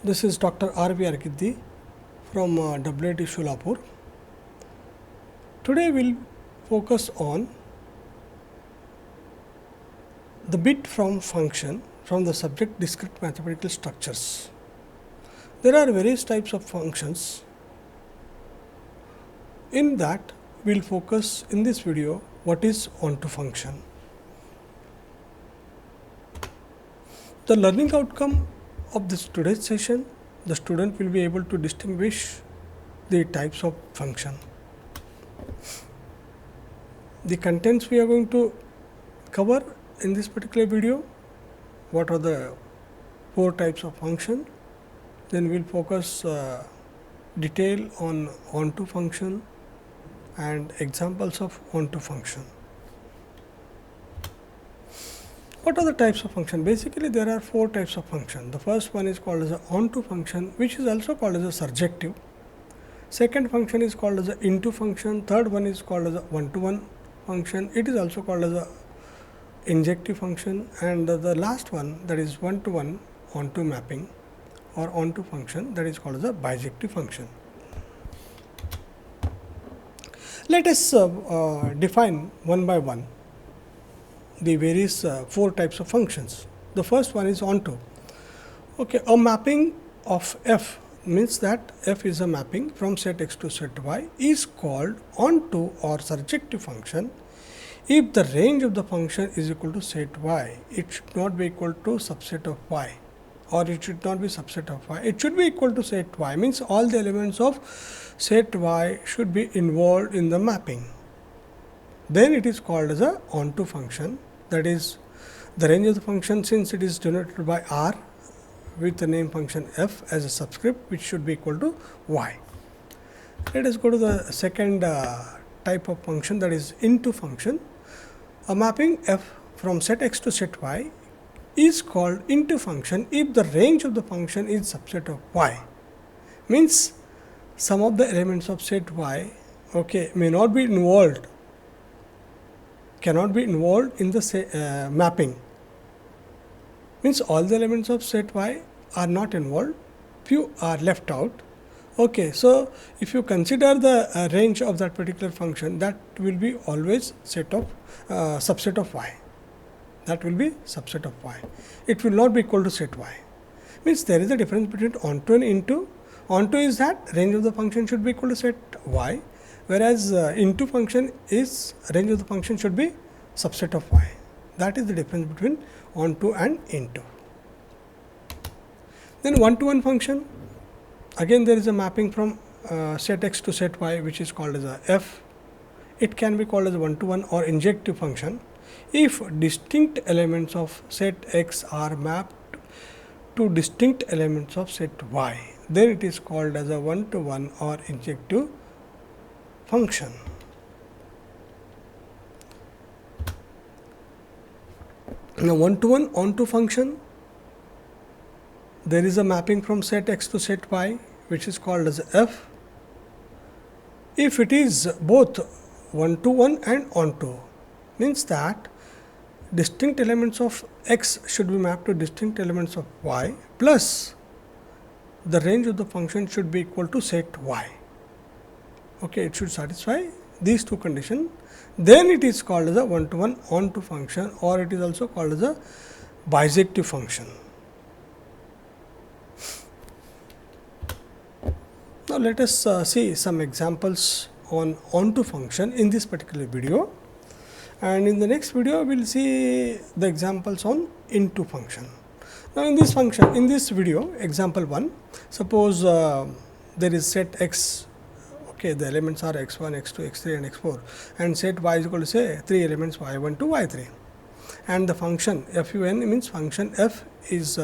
This is Dr. R.V. Argiddi from WIT Solapur. Today we will focus on the bit from function from the subject discrete mathematical structures. There are various types of functions. In that we will focus in this video what is onto function. The learning outcome of this today's session, the student will be able to distinguish the types of function. The contents we are going to cover in this particular video, what are the 4 types of function, then we will focus detail on onto function and examples of onto function. What are the types of function? Basically, there are 4 types of function. The first one is called as a onto function, which is also called as a surjective. Second function is called as a into function. Third one is called as a one-to-one function. It is also called as a injective function. And the last one, that is one-to-one onto mapping or onto function, that is called as a bijective function. Let us define one by one the various 4 types of functions. The first one is onto. Okay, a mapping of f means that f is a mapping from set x to set y is called onto or surjective function if the range of the function is equal to set y. It should not be equal to subset of y, or it should not be subset of y. It should be equal to set y, means all the elements of set y should be involved in the mapping. Then it is called as a onto function, that is the range of the function, since it is denoted by r with the name function f as a subscript, which should be equal to y. Let us go to the second type of function, that is into function. A mapping f from set x to set y is called into function if the range of the function is subset of y, means some of the elements of set y may not be involved, cannot be involved in the mapping, means all the elements of set y are not involved, few are left out. So, if you consider the range of that particular function, that will be always set of subset of y, that will be subset of y. It will not be equal to set y, means there is a difference between onto and into. Onto is that range of the function should be equal to set y, whereas into function is range of the function should be subset of y. That is the difference between onto and into. Then one-to-one function, again there is a mapping from set x to set y, which is called as a f. It can be called as a one-to-one or injective function if distinct elements of set x are mapped to distinct elements of set y, then it is called as a one-to-one or injective function. Now, one-to-one onto function, there is a mapping from set x to set y, which is called as f. If it is both one-to-one and onto, means that distinct elements of x should be mapped to distinct elements of y, plus the range of the function should be equal to set y. It should satisfy these 2 conditions. Then it is called as a one-to-one onto function, or it is also called as a bijective function. Now, let us see some examples on onto function in this particular video, and in the next video we will see the examples on into function. Now, in this function, in this video, example 1, suppose there is set x, the elements are x1, x2, x3 and x4, and set y is equal to say 3 elements y1 to y3, and the function fun means function f is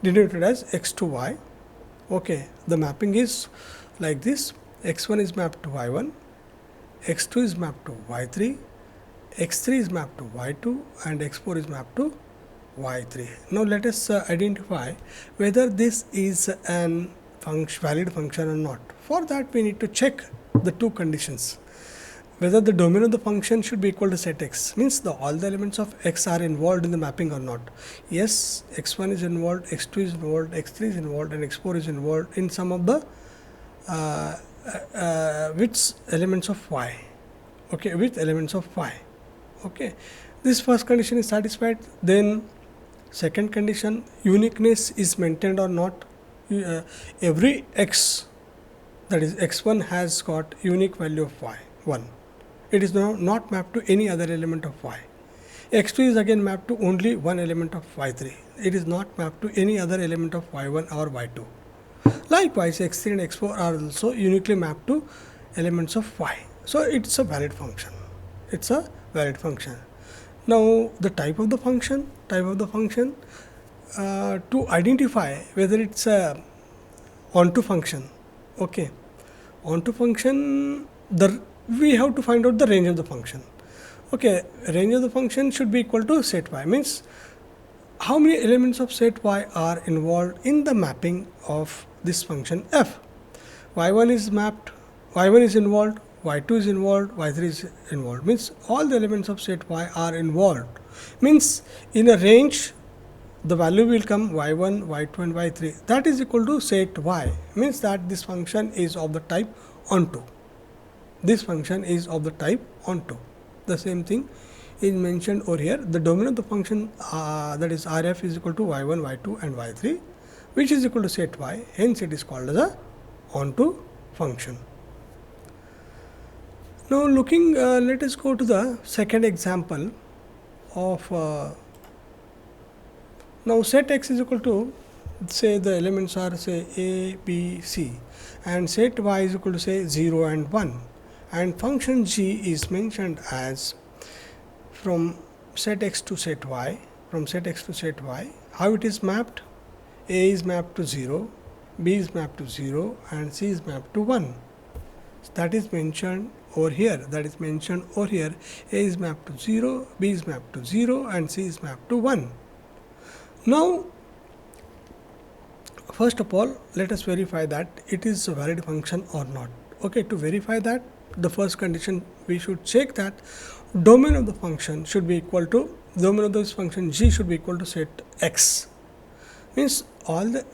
denoted as x to y. The mapping is like this: x1 is mapped to y1, x2 is mapped to y3, x3 is mapped to y2, and x4 is mapped to y3. Now, let us identify whether this is an valid function or not. For that, we need to check the 2 conditions. whether the domain of the function should be equal to set x, means all the elements of x are involved in the mapping or not. Yes, x1 is involved, x2 is involved, x3 is involved, and x4 is involved in some of the with elements of y. Okay, with elements of y. Okay, this first condition is satisfied. Then second condition, uniqueness is maintained or not. Every x, that is x1, has got unique value of y 1. It is now not mapped to any other element of y. x2 is again mapped to only one element of y3. It is not mapped to any other element of y1 or y2. Likewise, x3 and x4 are also uniquely mapped to elements of y. So, it is a valid function. It is a valid function. Now, the type of the function, to identify whether it is a onto function. Okay. Onto function, we have to find out the range of the function. Okay, range of the function should be equal to set y, means how many elements of set y are involved in the mapping of this function f. y1 is mapped, y1 is involved, y2 is involved, y3 is involved, means all the elements of set y are involved, means in a range the value will come y1, y2 and y3, that is equal to set y, means that this function is of the type onto. This function is of the type onto. The same thing is mentioned over here. The domain of the function that is Rf is equal to y1, y2 and y3, which is equal to set y. Hence, it is called as a onto function. Now, looking, let us go to the second example of now set x is equal to, say the elements are say a, b, c, and set y is equal to say 0 and 1, and function g is mentioned as from set x to set y, how it is mapped? A is mapped to 0, b is mapped to 0 and c is mapped to 1. That is mentioned over here. A is mapped to 0, b is mapped to 0 and c is mapped to 1. Now, first of all, let us verify that it is a valid function or not. Okay, to verify that, the first condition we should check that domain of the function should be equal to, domain of this function g should be equal to set x. Means all the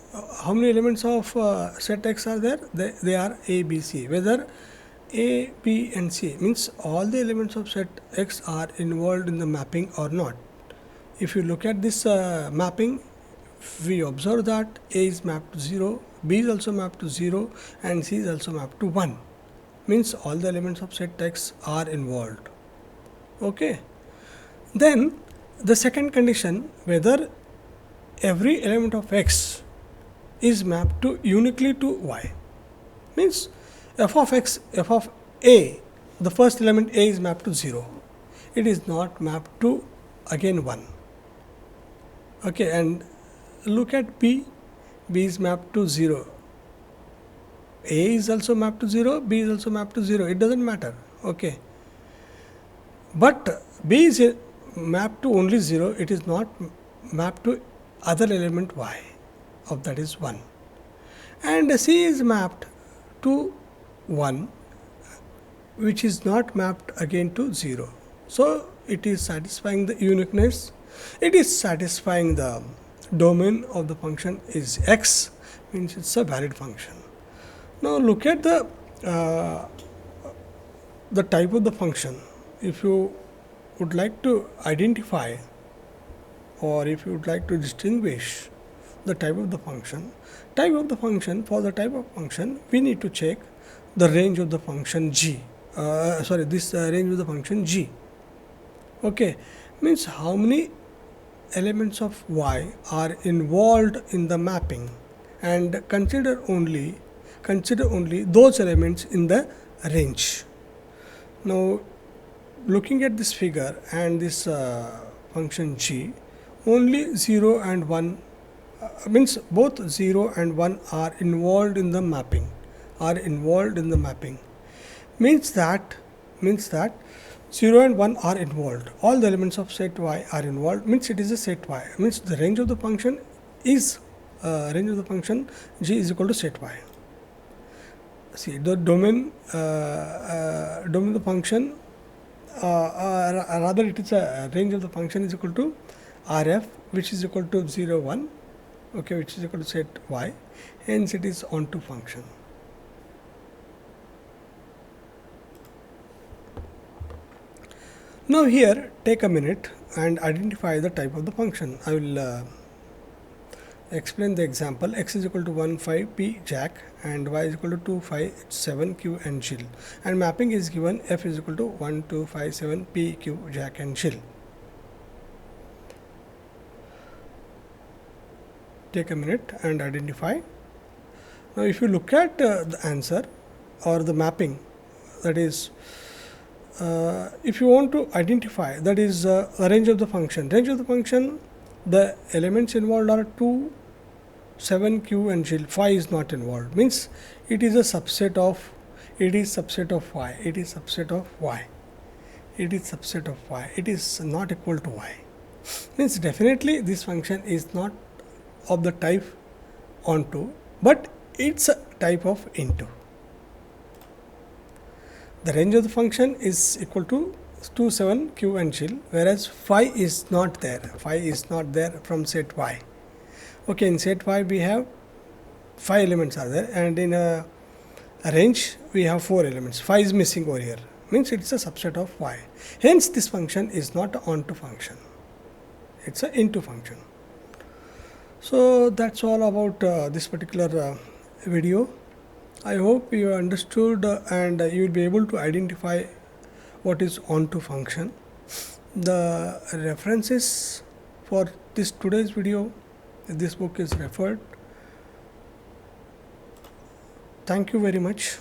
how many elements of set x are there? They are a, b, c. Whether a, b and c, means all the elements of set x are involved in the mapping or not. If you look at this mapping, we observe that a is mapped to 0, b is also mapped to 0 and c is also mapped to 1. Means all the elements of set x are involved. Okay. Then the second condition, whether every element of x is mapped to uniquely to y, means f of x, f of a, the first element a is mapped to 0, it is not mapped to again 1. Okay, and look at b, b is mapped to 0, a is also mapped to 0, b is also mapped to 0, it does not matter. Okay. But b is mapped to only 0, it is not mapped to other element y, of that is 1, and c is mapped to 1, which is not mapped again to 0. So, it is satisfying the uniqueness, it is satisfying the domain of the function is x, means it is a valid function. Now, look at the type of the function. If you would like to identify or if you would like to distinguish the type of the function, for the type of function we need to check the range of the function g, range of the function g. Okay, means how many elements of y are involved in the mapping, and consider only those elements in the range. Now, looking at this figure and this function g, only 0 and 1 means both 0 and 1 are involved in the mapping, means that 0 and 1 are involved, all the elements of set y are involved, means it is a set y, means the range of the function is g is equal to set y. see the domain domain of the function, rather it is a range of the function is equal to RF, which is equal to 0 1, okay, which is equal to set y, hence it is onto function. Now here take a minute and identify the type of the function. I will explain the example. X is equal to 1 5 p jack and y is equal to 2 5 7 q and chill, and mapping is given f is equal to 1 2 5 7 p q jack and chill. Take a minute and identify. Now if you look at the answer or the mapping, that is if you want to identify, that is a range of the function. Range of the function, the elements involved are 2 7 q and chill, phi is not involved, means it is a subset of, it is subset of y, it is subset of y, it is subset of y, it is not equal to y, means definitely this function is not of the type onto, but it's a type of into. The range of the function is equal to 2 7 q and chill, whereas phi is not there, phi is not there from set y. Okay, in set y we have 5 elements are there, and in a range we have 4 elements. Phi is missing over here, means it is a subset of y. Hence this function is not a onto function, it is a into function. So that's all about this particular video. I hope you understood and you will be able to identify what is onto function. The references for this today's video, this book is referred. Thank you very much.